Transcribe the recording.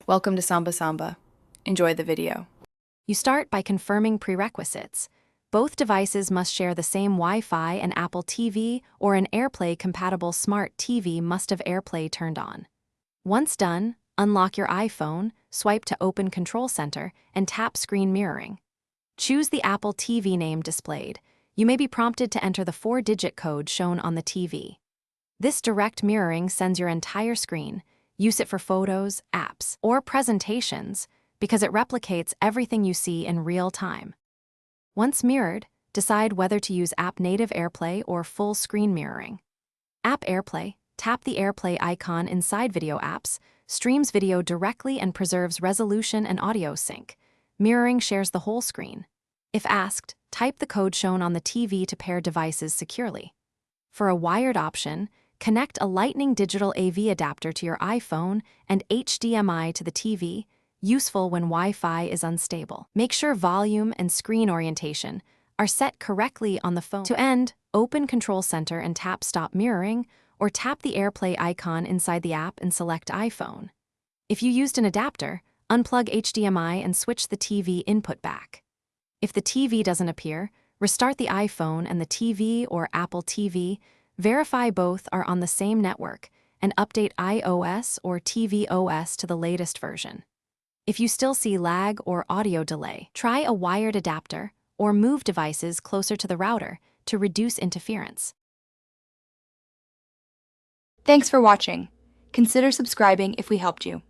Welcome to Samba Samba. Enjoy the video. You start by confirming prerequisites. Both devices must share the same Wi-Fi, and Apple TV or an AirPlay-compatible smart TV must have AirPlay turned on. Once done, unlock your iPhone, swipe to open Control Center, and tap Screen Mirroring. Choose the Apple TV name displayed. You may be prompted to enter the 4-digit code shown on the TV. This direct mirroring sends your entire screen. Use it for photos, apps, or presentations because it replicates everything you see in real time. Once mirrored, decide whether to use app-native AirPlay or full screen mirroring. App AirPlay, tap the AirPlay icon inside video apps, streams video directly and preserves resolution and audio sync. Mirroring shares the whole screen. If asked, type the code shown on the TV to pair devices securely. For a wired option, connect a Lightning digital AV adapter to your iPhone and HDMI to the TV, useful when Wi-Fi is unstable. Make sure volume and screen orientation are set correctly on the phone. To end, open Control Center and tap Stop Mirroring, or tap the AirPlay icon inside the app and select iPhone. If you used an adapter, unplug HDMI and switch the TV input back. If the TV doesn't appear, restart the iPhone and the TV or Apple TV. Verify both are on the same network, and update iOS or tvOS to the latest version. If you still see lag or audio delay, try a wired adapter or move devices closer to the router to reduce interference. Thanks for watching. Consider subscribing if we helped you.